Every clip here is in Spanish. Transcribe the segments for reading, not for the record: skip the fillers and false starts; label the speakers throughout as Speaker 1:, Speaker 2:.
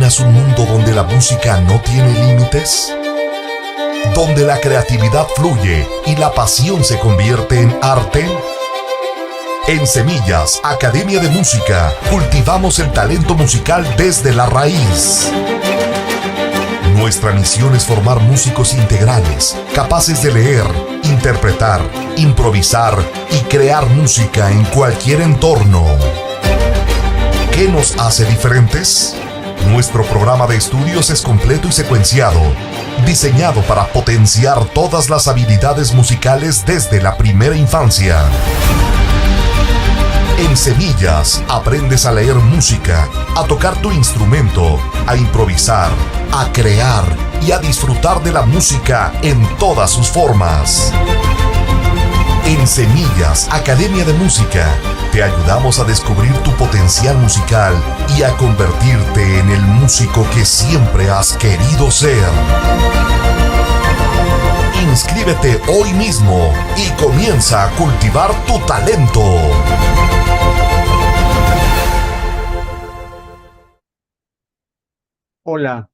Speaker 1: imaginas un mundo donde la música no tiene límites? ¿Donde la creatividad fluye y la pasión se convierte en arte? En Semillas, Academia de Música, cultivamos el talento musical desde la raíz. Nuestra misión es formar músicos integrales, capaces de leer, interpretar, improvisar y crear música en cualquier entorno. ¿Qué nos hace diferentes? Nuestro programa de estudios es completo y secuenciado, diseñado para potenciar todas las habilidades musicales desde la primera infancia. En Semillas aprendes a leer música, a tocar tu instrumento, a improvisar, a crear y a disfrutar de la música en todas sus formas. En Semillas, Academia de Música, te ayudamos a descubrir tu potencial musical y a convertirte en el músico que siempre has querido ser. Inscríbete hoy mismo y comienza a cultivar tu talento.
Speaker 2: Hola,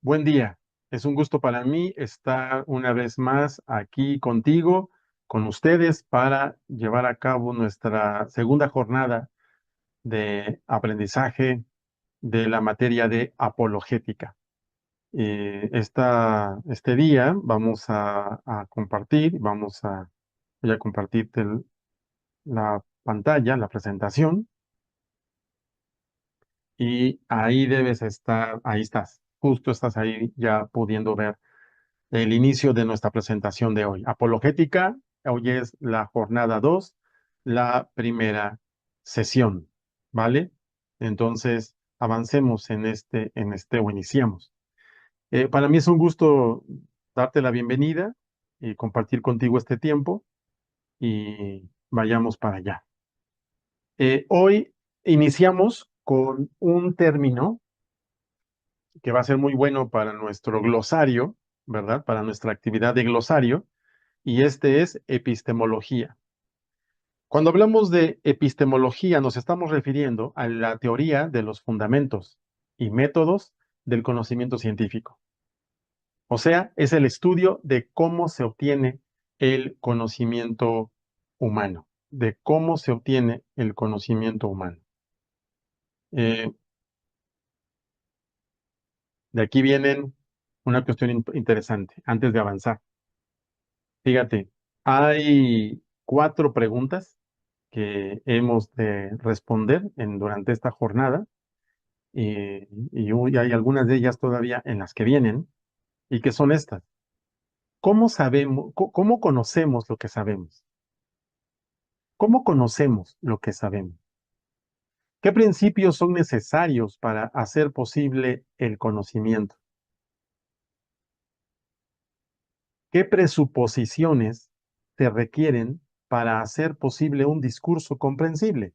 Speaker 2: buen día. Es un gusto para mí estar una vez más aquí contigo, con ustedes, para llevar a cabo nuestra segunda jornada de aprendizaje de la materia de apologética. Este día vamos a compartir, voy a compartirte la pantalla, la presentación, y ahí debes estar, ahí estás, justo estás ahí ya pudiendo ver el inicio de nuestra presentación de hoy. Apologética, hoy es la jornada 2, la primera sesión, ¿vale? Entonces, avancemos o iniciamos. Para mí es un gusto darte la bienvenida y compartir contigo este tiempo y vayamos para allá. Hoy iniciamos con un término que va a ser muy bueno para nuestro glosario, ¿verdad? Para nuestra actividad de glosario, y este es epistemología. Cuando hablamos de epistemología, nos estamos refiriendo a la teoría de los fundamentos y métodos del conocimiento científico. O sea, es el estudio de cómo se obtiene el conocimiento humano, de cómo se obtiene el conocimiento humano. Eh, de aquí vienen una cuestión interesante, antes de avanzar. Fíjate, hay 4 preguntas que hemos de responder durante esta jornada, y hay algunas de ellas todavía en las que vienen, y que son estas. ¿Cómo sabemos, cómo conocemos lo que sabemos? ¿Cómo conocemos lo que sabemos? ¿Qué principios son necesarios para hacer posible el conocimiento? ¿Qué presuposiciones se requieren para hacer posible un discurso comprensible?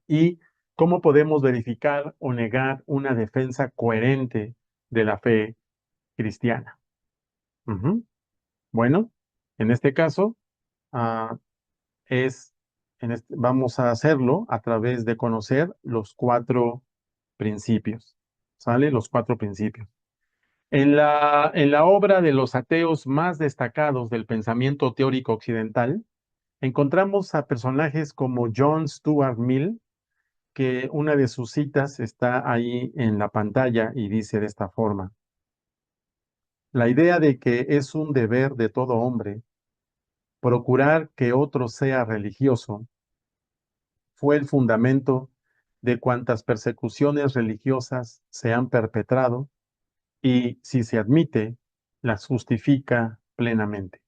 Speaker 2: ¿Y cómo podemos verificar o negar una defensa coherente de la fe cristiana? Bueno, en este caso, ah, vamos a hacerlo a través de conocer los 4 principios. ¿Sale? Los 4 principios. En la obra de los ateos más destacados del pensamiento teórico occidental, encontramos a personajes como John Stuart Mill, que una de sus citas está ahí en la pantalla y dice de esta forma: la idea de que es un deber de todo hombre procurar que otro sea religioso fue el fundamento de cuantas persecuciones religiosas se han perpetrado y, si se admite, las justifica plenamente.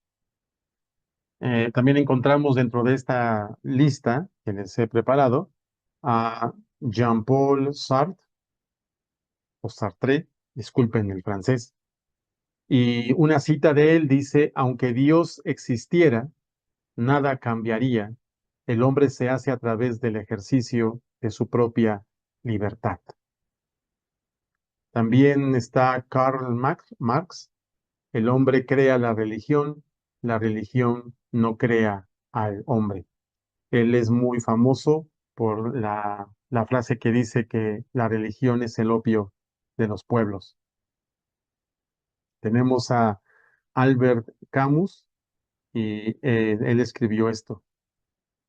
Speaker 2: También encontramos dentro de esta lista que les he preparado a Jean-Paul Sartre, o Sartre, disculpen el francés, y una cita de él dice: aunque Dios existiera, nada cambiaría, el hombre se hace a través del ejercicio de su propia libertad. También está Karl Marx: el hombre crea la religión no crea al hombre. Él es muy famoso por la frase que dice que la religión es el opio de los pueblos. Tenemos a Albert Camus y él escribió esto.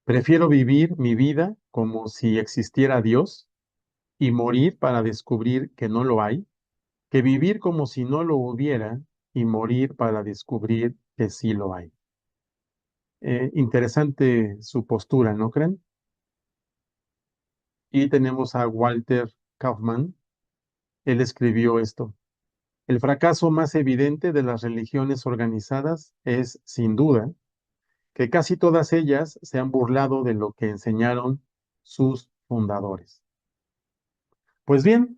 Speaker 2: Prefiero vivir mi vida como si existiera Dios y morir para descubrir que no lo hay, que vivir como si no lo hubiera y morir para descubrir que sí lo hay. Interesante su postura, ¿no creen? Y tenemos a Walter Kaufmann. Él escribió esto. El fracaso más evidente de las religiones organizadas es, sin duda, que casi todas ellas se han burlado de lo que enseñaron sus fundadores. Pues bien,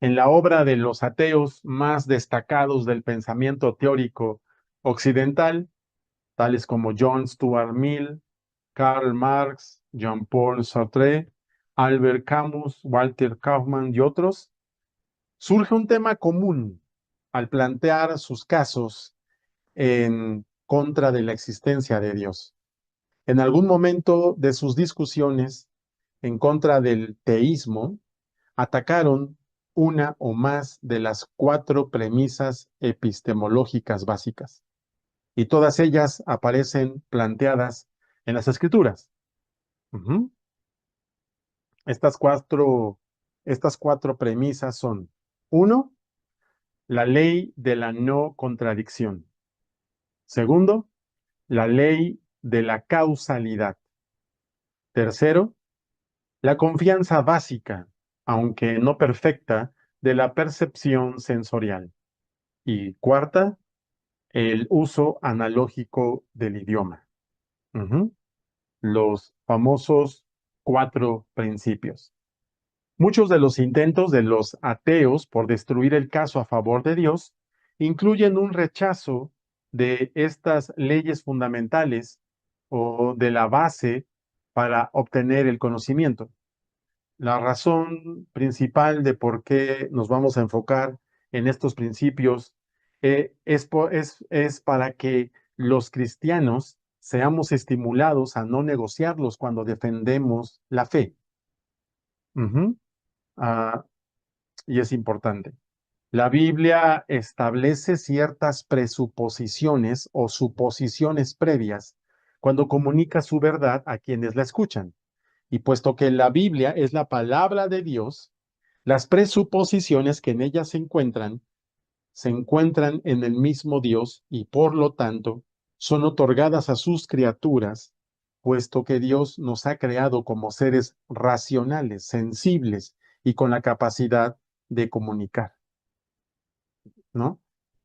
Speaker 2: en la obra de los ateos más destacados del pensamiento teórico occidental, tales como John Stuart Mill, Karl Marx, Jean-Paul Sartre, Albert Camus, Walter Kaufmann y otros, surge un tema común al plantear sus casos en contra de la existencia de Dios. En algún momento de sus discusiones en contra del teísmo, atacaron una o más de las cuatro premisas epistemológicas básicas, y todas ellas aparecen planteadas en las Escrituras. Ujú. Estas cuatro premisas son: uno, la ley de la no contradicción. Segundo, la ley de la causalidad. Tercero, la confianza básica, aunque no perfecta, de la percepción sensorial. Y cuarta, el uso analógico del idioma. Ujú. Los famosos cuatro principios. Muchos de los intentos de los ateos por destruir el caso a favor de Dios incluyen un rechazo de estas leyes fundamentales o de la base para obtener el conocimiento. La razón principal de por qué nos vamos a enfocar en estos principios es para que los cristianos seamos estimulados a no negociarlos cuando defendemos la fe. Ujú. Ah, y es importante. La Biblia establece ciertas presuposiciones o suposiciones previas cuando comunica su verdad a quienes la escuchan. Y puesto que la Biblia es la palabra de Dios, las presuposiciones que en ella se encuentran en el mismo Dios y por lo tanto son otorgadas a sus criaturas, puesto que Dios nos ha creado como seres racionales, sensibles y con la capacidad de comunicar, ¿no?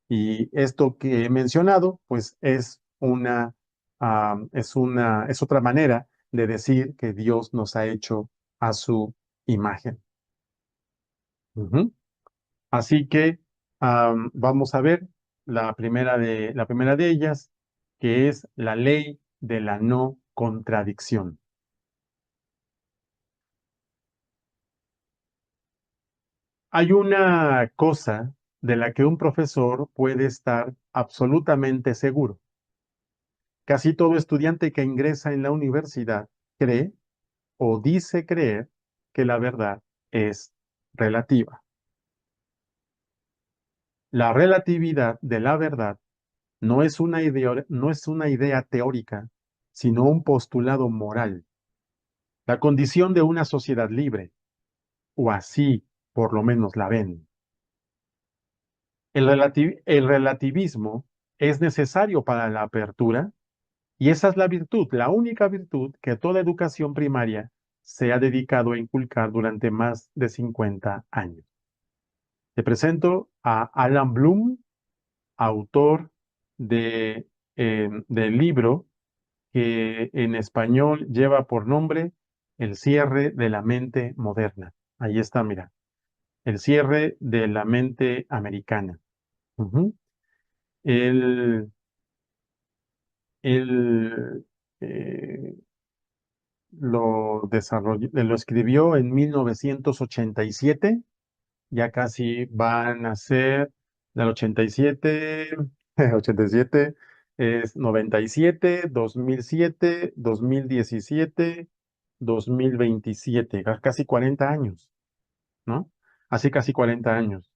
Speaker 2: Y esto que he mencionado, pues es otra manera de decir que Dios nos ha hecho a su imagen. Ujú. Así que vamos a ver la primera de ellas, que es la ley de la no contradicción. Hay una cosa de la que un profesor puede estar absolutamente seguro. Casi todo estudiante que ingresa en la universidad cree o dice creer que la verdad es relativa. La relatividad de la verdad no es una idea teórica, sino un postulado moral, la condición de una sociedad libre, o así por lo menos la ven. El relativismo es necesario para la apertura y esa es la virtud, la única virtud que toda educación primaria se ha dedicado a inculcar durante más de 50 años. Te presento a Alan Bloom, autor del libro que en español lleva por nombre El cierre de la mente moderna. Ahí está, mira, el cierre de la mente americana. Ujú. Él, él, eh, lo escribió en 1987, ya casi van a ser del 87, 87 es 97, 2007, 2017 2027, casi 40 años, ¿no? Hace casi 40 años.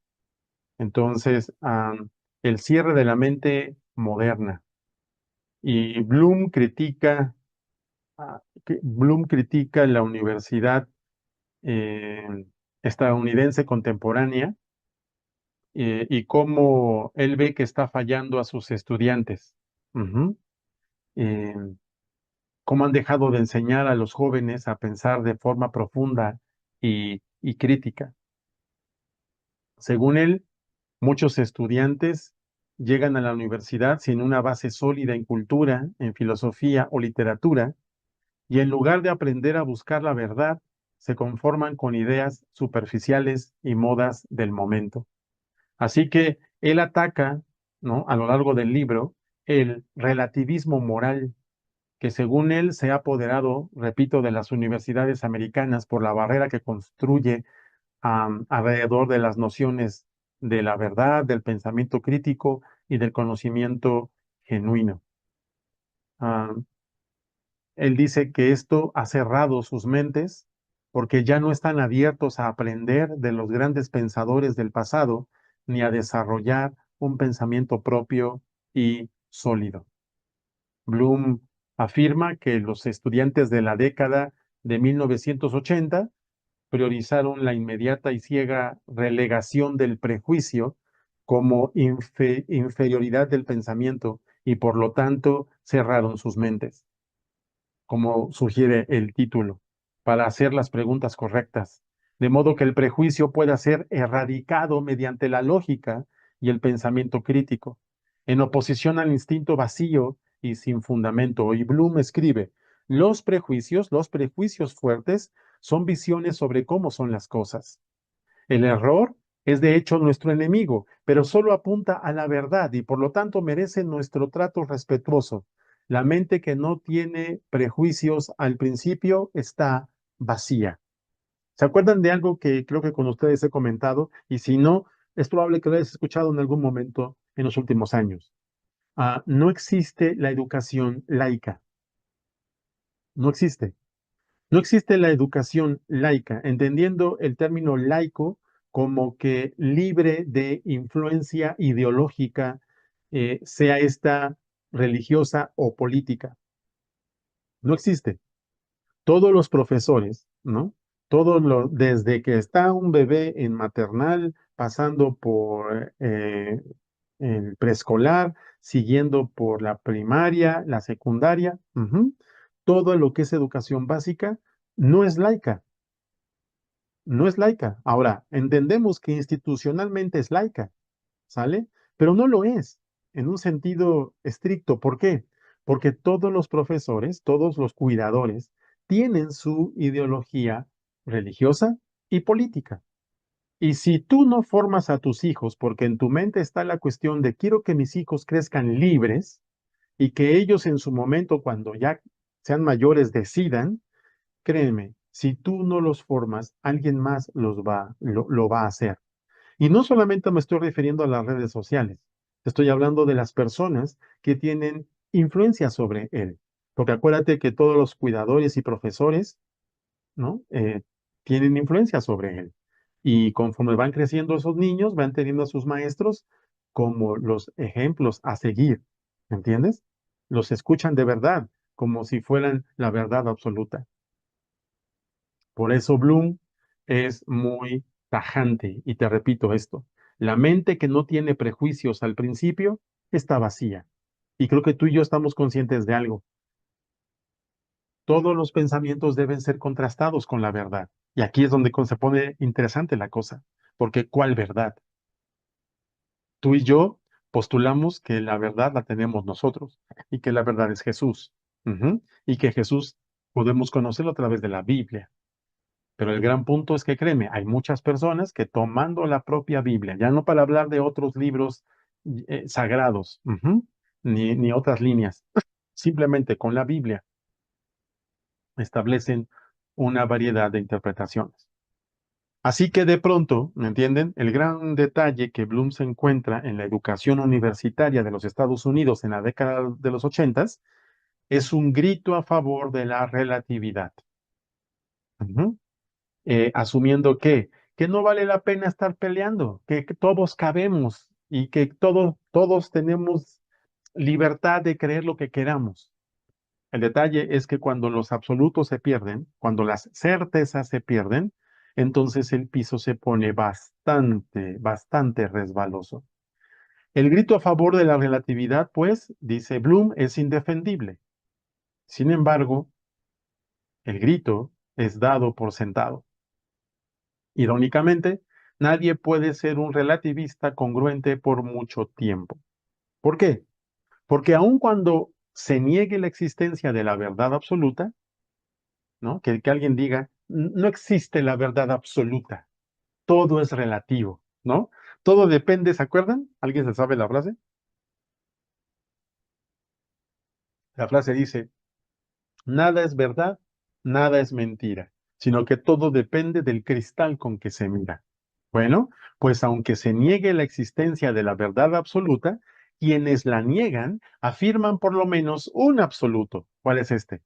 Speaker 2: Entonces, el cierre de la mente moderna. Y Bloom critica la universidad eh, estadounidense contemporánea, y cómo él ve que está fallando a sus estudiantes. Ujú. Eh, Cómo han dejado de enseñar a los jóvenes a pensar de forma profunda y crítica. Según él, muchos estudiantes llegan a la universidad sin una base sólida en cultura, en filosofía o literatura, y en lugar de aprender a buscar la verdad, se conforman con ideas superficiales y modas del momento. Así que él ataca, ¿no?, a lo largo del libro, el relativismo moral que según él se ha apoderado, repito, de las universidades americanas por la barrera que construye alrededor de las nociones de la verdad, del pensamiento crítico y del conocimiento genuino. Am, Él dice que esto ha cerrado sus mentes porque ya no están abiertos a aprender de los grandes pensadores del pasado ni a desarrollar un pensamiento propio y sólido. Bloom afirma que los estudiantes de la década de 1980 priorizaron la inmediata y ciega relegación del prejuicio como inferioridad del pensamiento y por lo tanto cerraron sus mentes, como sugiere el título, para hacer las preguntas correctas, de modo que el prejuicio pueda ser erradicado mediante la lógica y el pensamiento crítico, en oposición al instinto vacío y sin fundamento. Y Bloom escribe, los prejuicios fuertes son visiones sobre cómo son las cosas. El error es de hecho nuestro enemigo, pero solo apunta a la verdad y por lo tanto merece nuestro trato respetuoso. La mente que no tiene prejuicios al principio está vacía. ¿Se acuerdan de algo que creo que con ustedes he comentado? Y si no, es probable que lo hayas escuchado en algún momento en los últimos años. No existe la educación laica. No existe. No existe la educación laica, entendiendo el término laico como que libre de influencia ideológica, sea esta religiosa o política. No existe. Todos los profesores, ¿no? Desde que está un bebé en maternal, pasando por el preescolar, siguiendo por la primaria, la secundaria, todo lo que es educación básica no es laica, no es laica. Ahora, entendemos que institucionalmente es laica, ¿sale? Pero no lo es en un sentido estricto. ¿Por qué? Porque todos los profesores, todos los cuidadores, tienen su ideología religiosa y política. Y si tú no formas a tus hijos, porque en tu mente está la cuestión de quiero que mis hijos crezcan libres y que ellos en su momento, cuando ya sean mayores, decidan, créeme, si tú no los formas, alguien más lo va a hacer. Y no solamente me estoy refiriendo a las redes sociales, estoy hablando de las personas que tienen influencia sobre él. Porque acuérdate que todos los cuidadores y profesores, ¿no? Tienen influencia sobre él. Y conforme van creciendo esos niños, van teniendo a sus maestros como los ejemplos a seguir, ¿entiendes? Los escuchan de verdad, como si fueran la verdad absoluta. Por eso Bloom es muy tajante, y te repito esto, la mente que no tiene prejuicios al principio está vacía. Y creo que tú y yo estamos conscientes de algo. Todos los pensamientos deben ser contrastados con la verdad. Y aquí es donde se pone interesante la cosa, porque ¿cuál verdad? Tú y yo postulamos que la verdad la tenemos nosotros y que la verdad es Jesús. Y que Jesús podemos conocerlo a través de la Biblia. Pero el gran punto es que créeme, hay muchas personas que tomando la propia Biblia, ya no para hablar de otros libros sagrados, ni otras líneas, simplemente con la Biblia establecen una variedad de interpretaciones. Así que de pronto, ¿me entienden? El gran detalle que Bloom se encuentra en la educación universitaria de los Estados Unidos en la década de los 80 es un grito a favor de la relatividad. Ujú. Asumiendo que no vale la pena estar peleando, que todos cabemos y que todos tenemos libertad de creer lo que queramos. El detalle es que cuando los absolutos se pierden, cuando las certezas se pierden, entonces el piso se pone bastante resbaloso. El grito a favor de la relatividad, pues, dice Bloom, es indefendible. Sin embargo, el grito es dado por sentado. Irónicamente, nadie puede ser un relativista congruente por mucho tiempo. ¿Por qué? Porque aun cuando se niegue la existencia de la verdad absoluta, ¿no? Que alguien diga, no existe la verdad absoluta, todo es relativo, ¿no? Todo depende, ¿se acuerdan? ¿Alguien se sabe la frase? La frase dice, nada es verdad, nada es mentira, sino que todo depende del cristal con que se mira. Bueno, pues aunque se niegue la existencia de la verdad absoluta, quienes la niegan afirman por lo menos un absoluto. ¿Cuál es este?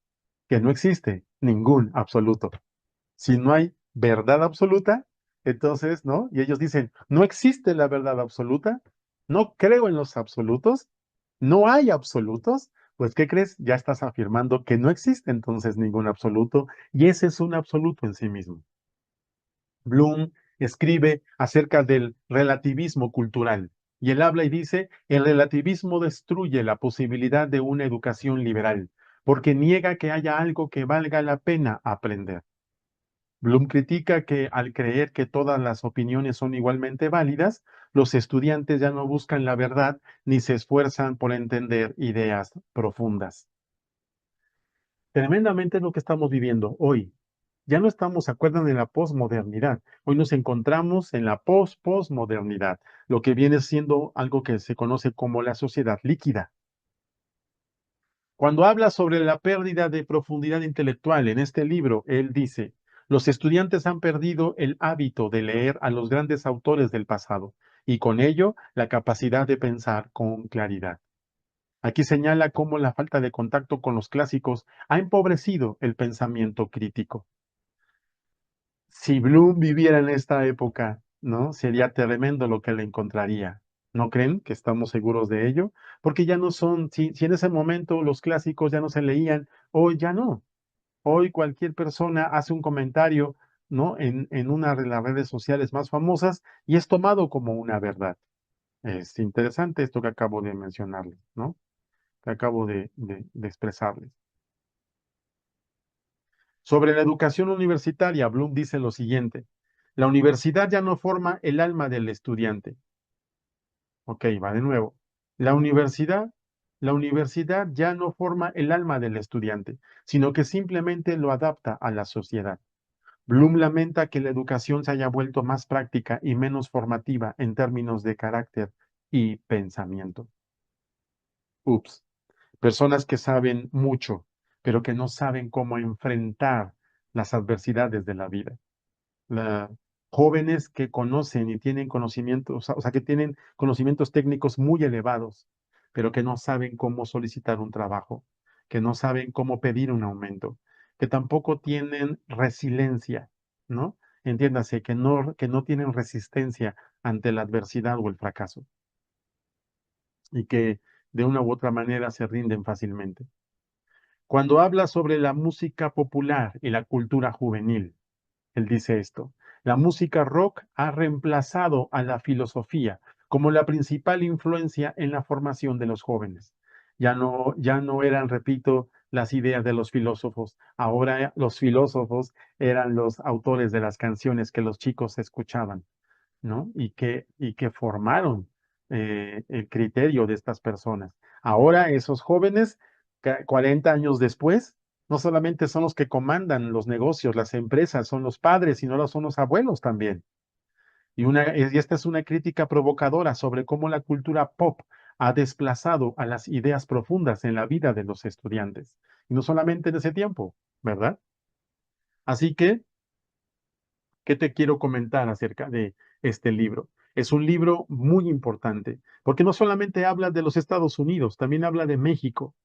Speaker 2: Que no existe ningún absoluto. Si no hay verdad absoluta, entonces, ¿no? Y ellos dicen, no existe la verdad absoluta, no creo en los absolutos, no hay absolutos, pues ¿qué crees? Ya estás afirmando que no existe entonces ningún absoluto y ese es un absoluto en sí mismo. Bloom escribe acerca del relativismo cultural y él habla y dice, el relativismo destruye la posibilidad de una educación liberal porque niega que haya algo que valga la pena aprender. Bloom critica que al creer que todas las opiniones son igualmente válidas, los estudiantes ya no buscan la verdad ni se esfuerzan por entender ideas profundas. Tremendamente es lo que estamos viviendo hoy. Ya no estamos, ¿se acuerdan de la posmodernidad? Hoy nos encontramos en la posmodernidad, lo que viene siendo algo que se conoce como la sociedad líquida. Cuando habla sobre la pérdida de profundidad intelectual en este libro, él dice, los estudiantes han perdido el hábito de leer a los grandes autores del pasado y con ello la capacidad de pensar con claridad. Aquí señala cómo la falta de contacto con los clásicos ha empobrecido el pensamiento crítico. Si Bloom viviera en esta época, ¿no? Sería tremendo lo que le encontraría. ¿No creen que estamos seguros de ello? Porque ya no son, si en ese momento los clásicos ya no se leían, hoy ya no. Hoy cualquier persona hace un comentario, ¿no? En una de las redes sociales más famosas y es tomado como una verdad. Es interesante esto que acabo de mencionarles, ¿no? Que acabo de expresarles. Sobre la educación universitaria, Bloom dice lo siguiente. La universidad ya no forma el alma del estudiante. Ok, va de nuevo. La universidad, la universidad ya no forma el alma del estudiante, sino que simplemente lo adapta a la sociedad. Bloom lamenta que la educación se haya vuelto más práctica y menos formativa en términos de carácter y pensamiento. Ups. Personas que saben mucho, pero que no saben cómo enfrentar las adversidades de la vida. La- Jóvenes que conocen y tienen conocimientos, o sea, que tienen conocimientos técnicos muy elevados, pero que no saben cómo solicitar un trabajo, que no saben cómo pedir un aumento, que tampoco tienen resiliencia, ¿no? Entiéndase, que no tienen resistencia ante la adversidad o el fracaso y que de una u otra manera se rinden fácilmente. Cuando habla sobre la música popular y la cultura juvenil, él dice esto, la música rock ha reemplazado a la filosofía como la principal influencia en la formación de los jóvenes. Ya no eran, repito, las ideas de los filósofos, ahora los filósofos eran los autores de las canciones que los chicos escuchaban, ¿no? Y que formaron el criterio de estas personas. Ahora esos jóvenes, 40 años después, no solamente son los que comandan los negocios, las empresas, son los padres, sino los son los abuelos también. Y esta es una crítica provocadora sobre cómo la cultura pop ha desplazado a las ideas profundas en la vida de los estudiantes. Y no solamente en ese tiempo, ¿verdad? Así que ¿qué te quiero comentar acerca de este libro? Es un libro muy importante, porque no solamente habla de los Estados Unidos, también habla de México.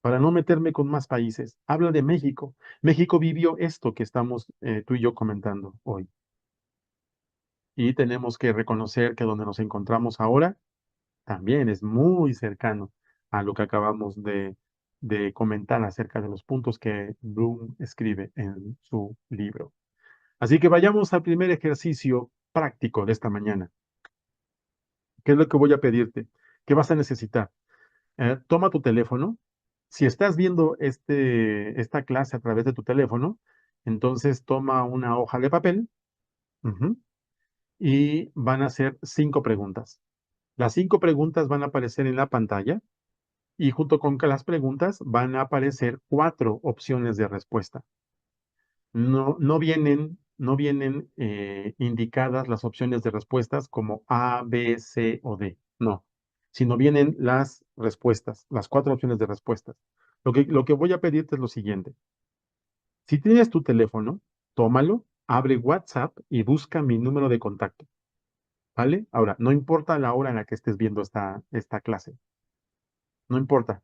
Speaker 2: para no meterme con más países. Habla de México. México vivió esto que estamos tú y yo comentando hoy. Y tenemos que reconocer que donde nos encontramos ahora también es muy cercano a lo que acabamos de comentar acerca de los puntos que Bloom escribe en su libro. Así que vayamos al primer ejercicio práctico de esta mañana. ¿Qué es lo que voy a pedirte? ¿Qué vas a necesitar? Toma tu teléfono. Si estás viendo esta clase a través de tu teléfono, entonces toma una hoja de papel, ujú, y van a ser 5 preguntas. Las 5 preguntas van a aparecer en la pantalla y junto con las preguntas van a aparecer 4 opciones de respuesta. No vienen indicadas las opciones de respuestas como A, B, C o D. No, sino vienen las respuestas, las 4 opciones de respuestas. Lo que voy a pedirte es lo siguiente. Si tienes tu teléfono, tómalo, abre WhatsApp y busca mi número de contacto. ¿Vale? Ahora, no importa la hora en la que estés viendo esta clase. No importa.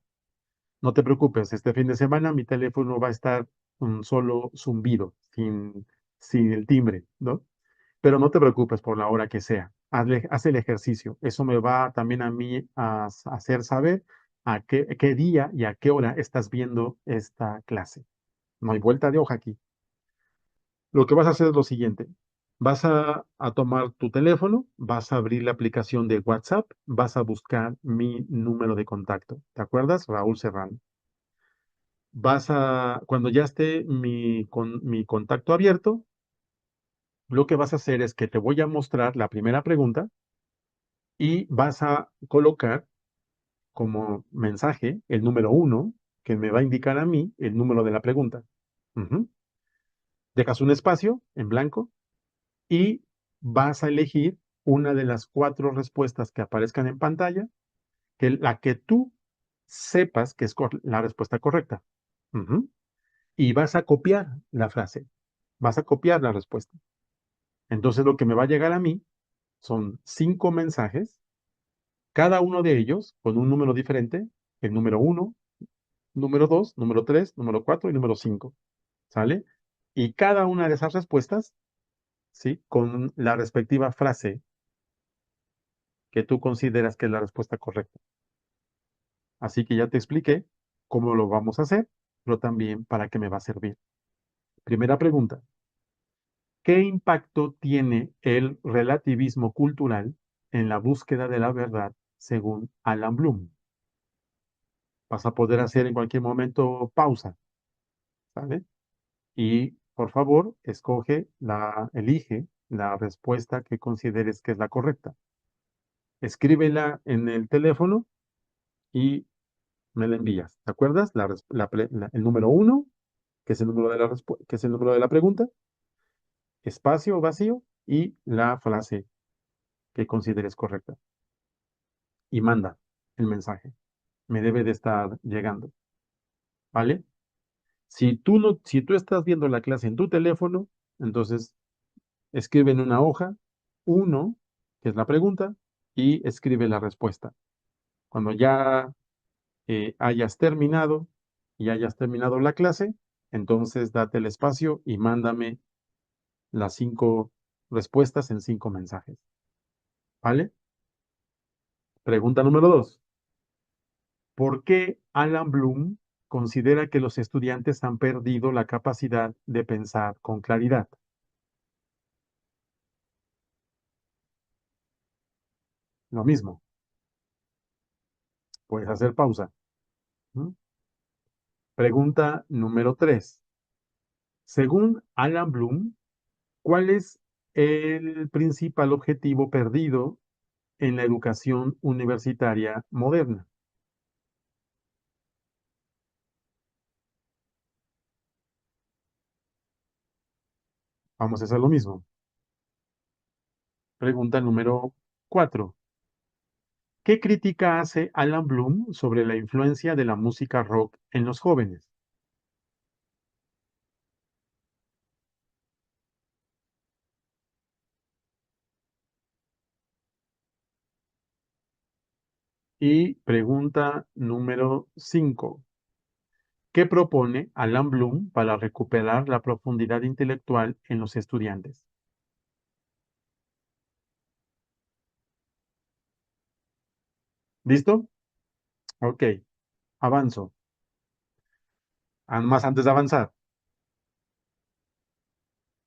Speaker 2: No te preocupes, este fin de semana mi teléfono va a estar un solo zumbido, sin el timbre, ¿no? Pero no te preocupes por la hora que sea. Haz el ejercicio. Eso me va también a mí a hacer saber a qué día y a qué hora estás viendo esta clase. No hay vuelta de hoja aquí. Lo que vas a hacer es lo siguiente. Vas a tomar tu teléfono, vas a abrir la aplicación de WhatsApp, vas a buscar mi número de contacto. ¿Te acuerdas? Raúl Serrano. Cuando ya esté mi contacto abierto, lo que vas a hacer es que te voy a mostrar la primera pregunta y vas a colocar como mensaje el número 1, que me va a indicar a mí el número de la pregunta. Ujú. Dejas un espacio en blanco y vas a elegir una de las 4 respuestas que aparezcan en pantalla, la que tú sepas que es la respuesta correcta. Ujú. Y vas a copiar la frase, vas a copiar la respuesta. Entonces lo que me va a llegar a mí son 5 mensajes, cada uno de ellos con un número diferente, el número 1, número 2, número 3, número 4 y número 5. ¿Sale? Y cada una de esas respuestas, ¿sí? Con la respectiva frase que tú consideras que es la respuesta correcta. Así que ya te expliqué cómo lo vamos a hacer, pero también para qué me va a servir. Primera pregunta. ¿Qué impacto tiene el relativismo cultural en la búsqueda de la verdad según Alan Bloom? Vas a poder hacer en cualquier momento pausa, ¿sale? Y por favor, elige la respuesta que consideres que es la correcta. Escríbela en el teléfono y me la envías. ¿Te acuerdas? El número 1, que es el número de que es el número de la pregunta, espacio vacío y la frase que consideres correcta. Y manda el mensaje. Me debe de estar llegando, ¿vale? Si tú estás viendo la clase en tu teléfono, entonces escribe en una hoja 1, que es la pregunta, y escribe la respuesta. Cuando ya hayas terminado y hayas terminado la clase, entonces date el espacio y mándame las 5 respuestas en 5 mensajes. ¿Vale? Pregunta número 2. ¿Por qué Alan Bloom considera que los estudiantes han perdido la capacidad de pensar con claridad? Lo mismo, puedes hacer pausa. ¿Mm? Pregunta número 3. Según Alan Bloom, ¿cuál es el principal objetivo perdido en la educación universitaria moderna? Vamos a hacer lo mismo. Pregunta número 4. ¿Qué crítica hace Alan Bloom sobre la influencia de la música rock en los jóvenes? Y pregunta número 5. ¿Qué propone Alan Bloom para recuperar la profundidad intelectual en los estudiantes? ¿Listo? Ok, avanzo. Más antes de avanzar,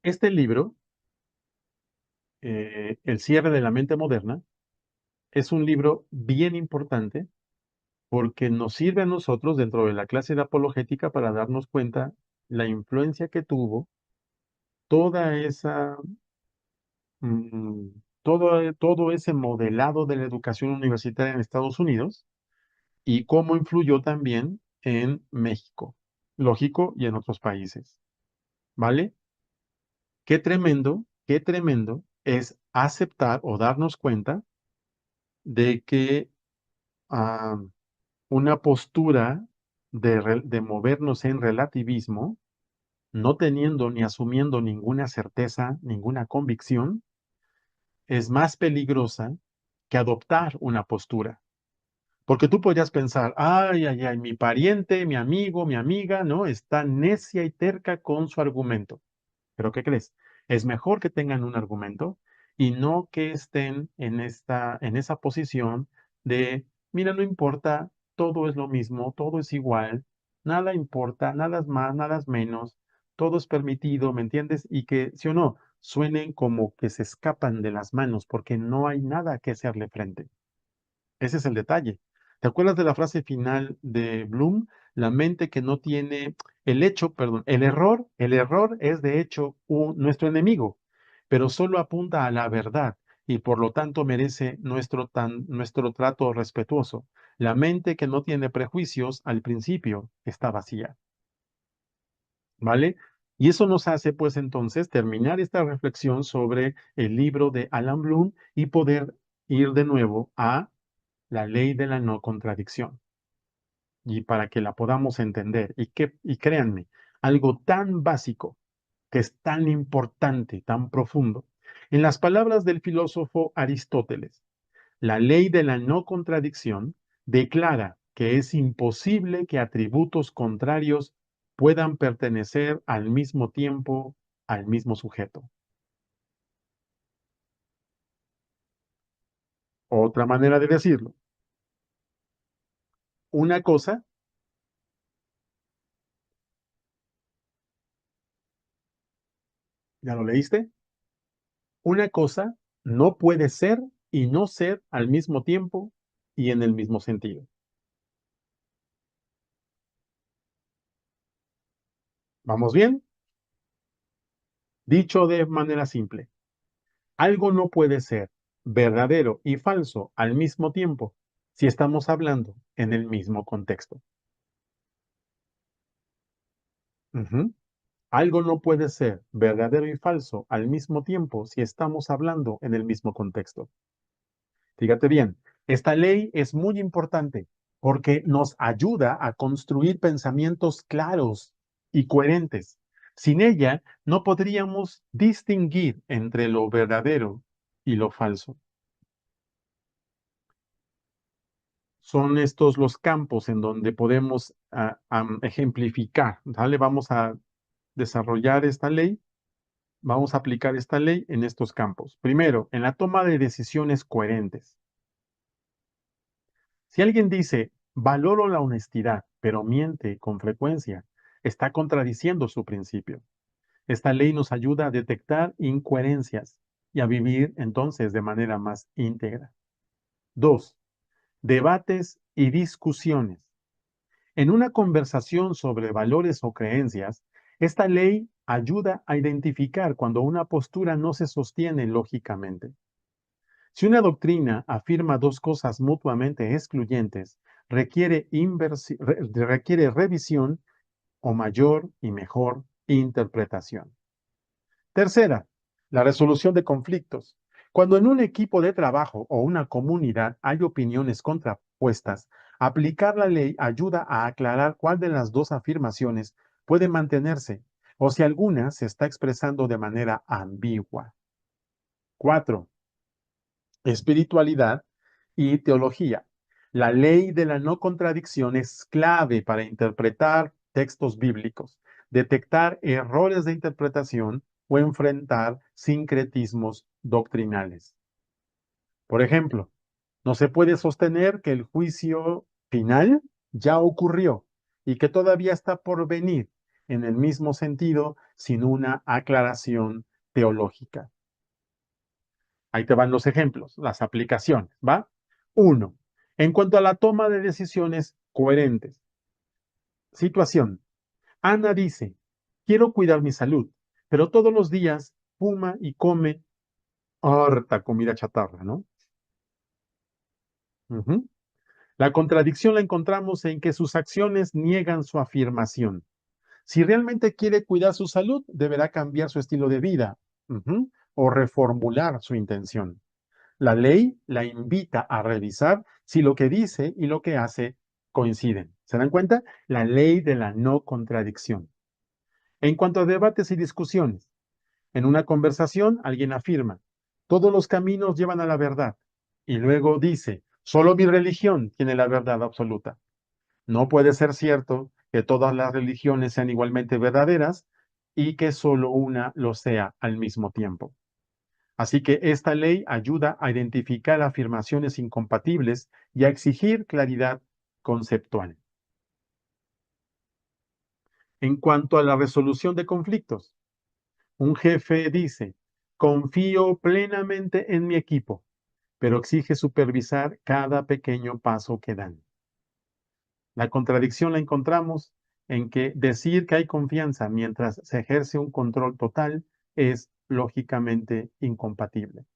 Speaker 2: este libro, El cierre de la mente moderna, es un libro bien importante porque nos sirve a nosotros dentro de la clase de apologética para darnos cuenta la influencia que tuvo toda esa, mm, todo ese modelado de la educación universitaria en Estados Unidos y cómo influyó también en México, lógico, y en otros países, ¿vale? Qué tremendo es aceptar o darnos cuenta de que ah, una postura de movernos en relativismo, no teniendo ni asumiendo ninguna certeza, ninguna convicción, es más peligrosa que adoptar una postura. Porque tú podrías pensar, ay, ay, ay, mi pariente, mi amigo, mi amiga, ¿no? Está necia y terca con su argumento. Pero ¿qué crees? Es mejor que tengan un argumento y no que estén en esa posición de, mira, no importa, todo es lo mismo, todo es igual, nada importa, nada es más, nada es menos, todo es permitido, ¿me entiendes? Y que, sí o no, suenen como que se escapan de las manos porque no hay nada que hacerle frente. Ese es el detalle. ¿Te acuerdas de la frase final de Bloom? La mente que no tiene el hecho, perdón, el error es de hecho nuestro enemigo, pero solo apunta a la verdad y por lo tanto merece nuestro trato respetuoso. La mente que no tiene prejuicios al principio está vacía, ¿vale? Y eso nos hace pues entonces terminar esta reflexión sobre el libro de Alan Bloom y poder ir de nuevo a la ley de la no contradicción y para que la podamos entender. Y créanme, algo tan básico que es tan importante, tan profundo. En las palabras del filósofo Aristóteles, la ley de la no contradicción declara que es imposible que atributos contrarios puedan pertenecer al mismo tiempo al mismo sujeto. Otra manera de decirlo, una cosa, ¿ya lo leíste? Una cosa no puede ser y no ser al mismo tiempo y en el mismo sentido. ¿Vamos bien? Dicho de manera simple, algo no puede ser verdadero y falso al mismo tiempo si estamos hablando en el mismo contexto. Ujú. Algo no puede ser verdadero y falso al mismo tiempo si estamos hablando en el mismo contexto. Fíjate bien, esta ley es muy importante porque nos ayuda a construir pensamientos claros y coherentes. Sin ella, no podríamos distinguir entre lo verdadero y lo falso. Son estos los campos en donde podemos ejemplificar, ¿vale? Vamos a desarrollar esta ley, vamos a aplicar esta ley en estos campos. Primero, en la toma de decisiones coherentes. Si alguien dice, valoro la honestidad, pero miente con frecuencia, está contradiciendo su principio. Esta ley nos ayuda a detectar incoherencias y a vivir entonces de manera más íntegra. Dos, debates y discusiones. En una conversación sobre valores o creencias, esta ley ayuda a identificar cuando una postura no se sostiene lógicamente. Si una doctrina afirma dos cosas mutuamente excluyentes, requiere revisión o mayor y mejor interpretación. Tercera, la resolución de conflictos. Cuando en un equipo de trabajo o una comunidad hay opiniones contrapuestas, aplicar la ley ayuda a aclarar cuál de las dos afirmaciones puede mantenerse o si alguna se está expresando de manera ambigua. Cuatro, espiritualidad y teología. La ley de la no contradicción es clave para interpretar textos bíblicos, detectar errores de interpretación o enfrentar sincretismos doctrinales. Por ejemplo, no se puede sostener que el juicio final ya ocurrió y que todavía está por venir en el mismo sentido sin una aclaración teológica. Ahí te van los ejemplos, las aplicaciones, ¿va? Uno, en cuanto a la toma de decisiones coherentes. Situación. Ana dice, quiero cuidar mi salud, pero todos los días fuma y come harta comida chatarra, ¿no? Ujú. La contradicción la encontramos en que sus acciones niegan su afirmación. Si realmente quiere cuidar su salud, deberá cambiar su estilo de vida, o reformular su intención. La ley la invita a revisar si lo que dice y lo que hace coinciden. ¿Se dan cuenta? La ley de la no contradicción. En cuanto a debates y discusiones, en una conversación alguien afirma, todos los caminos llevan a la verdad, y luego dice, solo mi religión tiene la verdad absoluta. No puede ser cierto que todas las religiones sean igualmente verdaderas y que solo una lo sea al mismo tiempo. Así que esta ley ayuda a identificar afirmaciones incompatibles y a exigir claridad conceptual. En cuanto a la resolución de conflictos, un jefe dice, confío plenamente en mi equipo, pero exige supervisar cada pequeño paso que dan. La contradicción la encontramos en que decir que hay confianza mientras se ejerce un control total es lógicamente incompatible.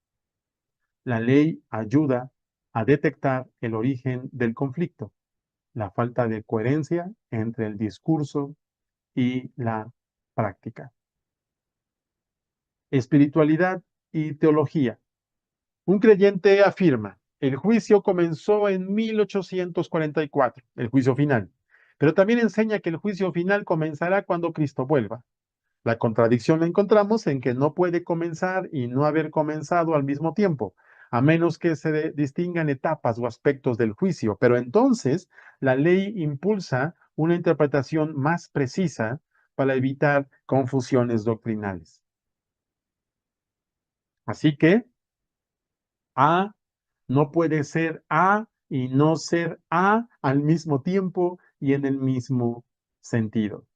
Speaker 2: La ley ayuda a detectar el origen del conflicto, la falta de coherencia entre el discurso y la práctica. Espiritualidad y teología. Un creyente afirma, el juicio comenzó en 1844, el juicio final, pero también enseña que el juicio final comenzará cuando Cristo vuelva. La contradicción la encontramos en que no puede comenzar y no haber comenzado al mismo tiempo, a menos que se distingan etapas o aspectos del juicio, pero entonces la ley impulsa una interpretación más precisa para evitar confusiones doctrinales. Así que A no puede ser A y no ser A al mismo tiempo y en el mismo sentido.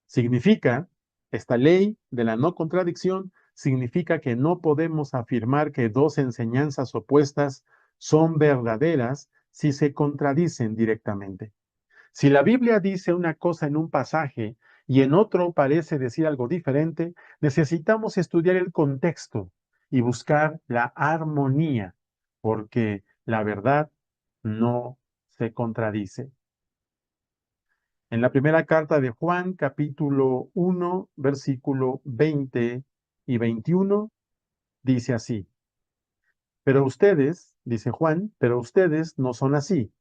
Speaker 2: Significa, esta ley de la no contradicción significa que no podemos afirmar que dos enseñanzas opuestas son verdaderas si se contradicen directamente. Si la Biblia dice una cosa en un pasaje y en otro parece decir algo diferente, necesitamos estudiar el contexto y buscar la armonía, porque la verdad no se contradice. En la primera carta de Juan, capítulo 1, versículo 20 y 21, dice así, pero ustedes, dice Juan, pero ustedes no son así,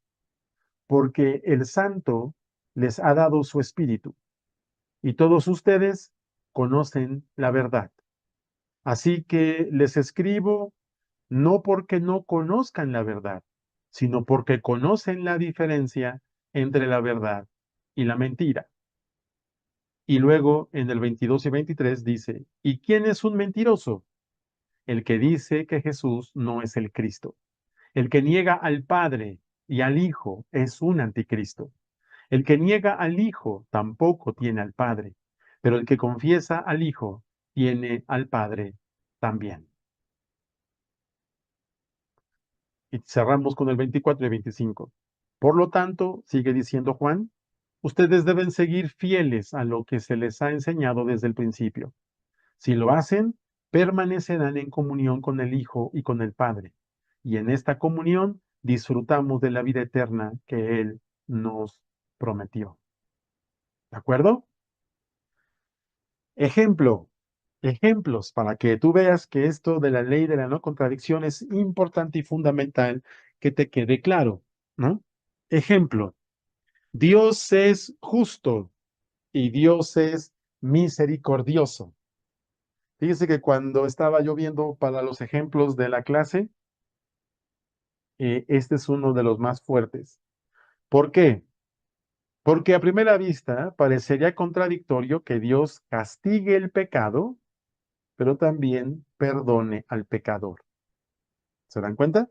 Speaker 2: porque el Santo les ha dado su espíritu y todos ustedes conocen la verdad. Así que les escribo no porque no conozcan la verdad, sino porque conocen la diferencia entre la verdad y la mentira. Y luego en el 22 y 23 dice, ¿y quién es un mentiroso? El que dice que Jesús no es el Cristo. El que niega al Padre y al Hijo es un anticristo. El que niega al Hijo tampoco tiene al Padre, pero el que confiesa al Hijo tiene al Padre también. Y cerramos con el 24 y 25. Por lo tanto, sigue diciendo Juan, ustedes deben seguir fieles a lo que se les ha enseñado desde el principio. Si lo hacen, permanecerán en comunión con el Hijo y con el Padre. Y en esta comunión disfrutamos de la vida eterna que Él nos prometió. ¿De acuerdo? Ejemplo, ejemplos para que tú veas que esto de la ley de la no contradicción es importante y fundamental que te quede claro, ¿no? Ejemplo, Dios es justo y Dios es misericordioso. Fíjese que cuando estaba yo viendo para los ejemplos de la clase, este es uno de los más fuertes. ¿Por qué? Porque a primera vista parecería contradictorio que Dios castigue el pecado, pero también perdone al pecador. ¿Se dan cuenta?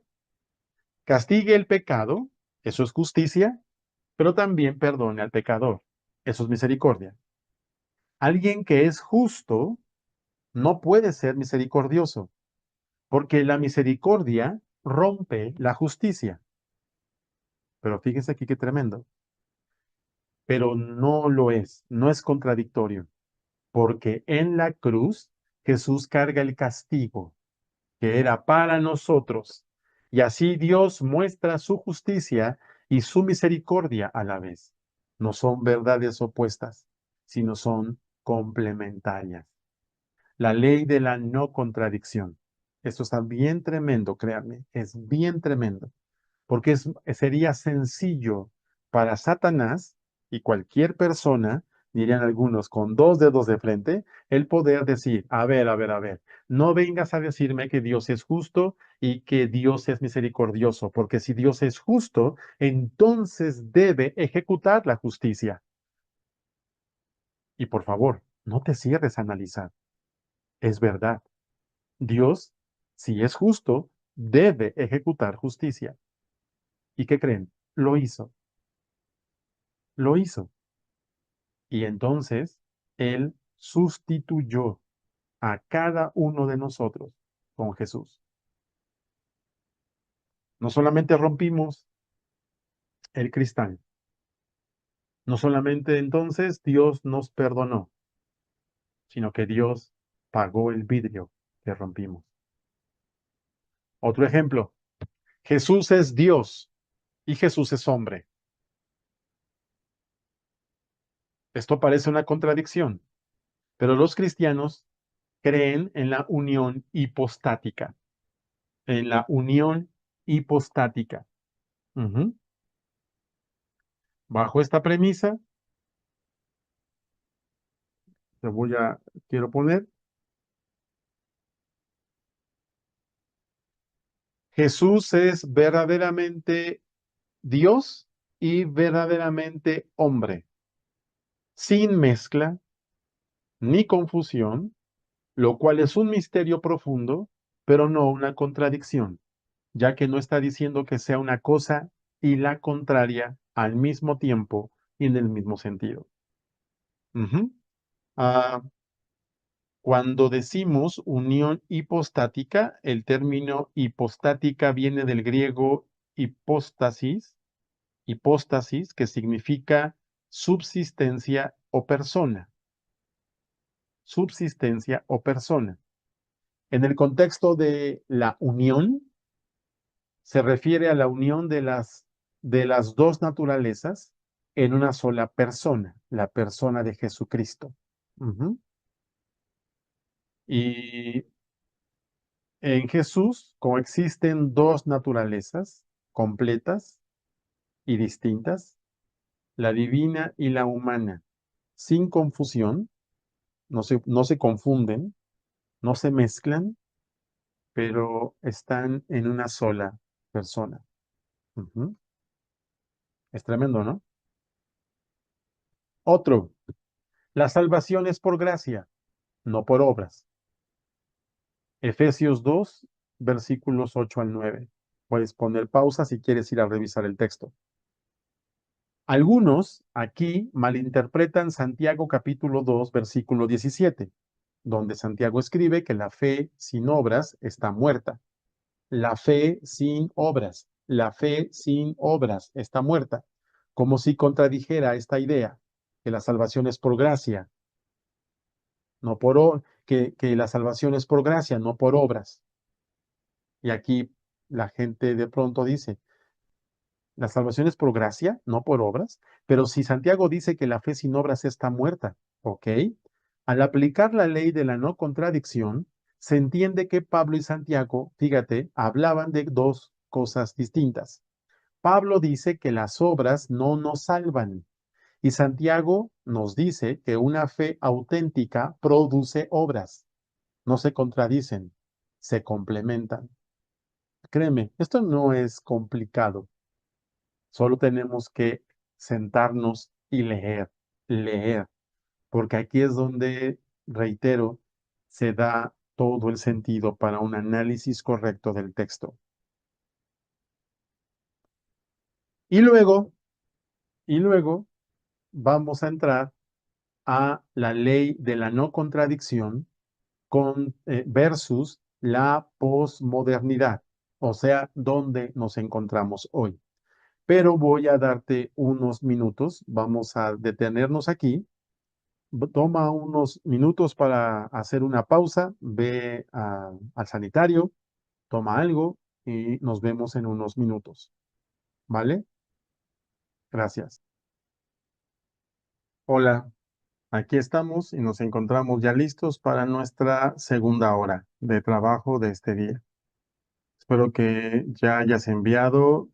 Speaker 2: Castigue el pecado, eso es justicia, pero también perdone al pecador, eso es misericordia. Alguien que es justo no puede ser misericordioso, porque la misericordia rompe la justicia. Pero fíjense aquí qué tremendo. Pero no lo es, no es contradictorio, porque en la cruz Jesús carga el castigo que era para nosotros, y así Dios muestra su justicia y su misericordia a la vez. No son verdades opuestas, sino son complementarias. La ley de la no contradicción. Esto está bien tremendo, créanme, es bien tremendo, porque sería sencillo para Satanás y cualquier persona, dirían algunos, con dos dedos de frente, el poder decir, a ver, no vengas a decirme que Dios es justo y que Dios es misericordioso, porque si Dios es justo, entonces debe ejecutar la justicia. Y por favor, no te cierres a analizar. Es verdad. Dios, si es justo, debe ejecutar justicia. ¿Y qué creen? Lo hizo, lo hizo. Y entonces Él sustituyó a cada uno de nosotros con Jesús. No solamente rompimos el cristal, no solamente entonces Dios nos perdonó, sino que Dios pagó el vidrio que rompimos. Otro ejemplo, Jesús es Dios y Jesús es hombre. Esto parece una contradicción, pero los cristianos creen en la unión hipostática, en la unión hipostática. Ujú. Bajo esta premisa, quiero poner, Jesús es verdaderamente Dios y verdaderamente hombre, sin mezcla ni confusión, lo cual es un misterio profundo, pero no una contradicción, ya que no está diciendo que sea una cosa y la contraria al mismo tiempo y en el mismo sentido. Ujú. Ah, Cuando decimos unión hipostática, el término hipostática viene del griego hipóstasis, que significa subsistencia o persona. Subsistencia o persona. En el contexto de la unión, se refiere a la unión de las dos naturalezas en una sola persona, la persona de Jesucristo. Ujú. Y en Jesús coexisten dos naturalezas completas y distintas, la divina y la humana, sin confusión, no se confunden, no se mezclan, pero están en una sola persona. Ujú. Es tremendo, ¿no? Otro, la salvación es por gracia, no por obras. Efesios 2, versículos 8 al 9. Puedes poner pausa si quieres ir a revisar el texto. Algunos aquí malinterpretan Santiago capítulo 2, versículo 17, donde Santiago escribe que la fe sin obras está muerta. La fe sin obras, la fe sin obras está muerta, como si contradijera esta idea, que la salvación es por gracia, no por que la salvación es por gracia, no por obras. Y aquí la gente de pronto dice, la salvación es por gracia, no por obras, pero si Santiago dice que la fe sin obras está muerta, ¿ok? Al aplicar la ley de la no contradicción, se entiende que Pablo y Santiago, fíjate, hablaban de dos cosas distintas. Pablo dice que las obras no nos salvan y Santiago nos dice que una fe auténtica produce obras. No se contradicen, se complementan. Créeme, esto no es complicado. Solo tenemos que sentarnos y leer, porque aquí es donde, reitero, se da todo el sentido para un análisis correcto del texto. Y luego, y luego vamos a entrar a la ley de la no contradicción versus la posmodernidad, o sea, donde nos encontramos hoy. Pero voy a darte unos minutos, vamos a detenernos aquí. Toma unos minutos para hacer una pausa, ve al sanitario, toma algo y nos vemos en unos minutos. ¿Vale? Gracias. Hola, aquí estamos y nos encontramos ya listos para nuestra segunda hora de trabajo de este día. Espero que ya hayas enviado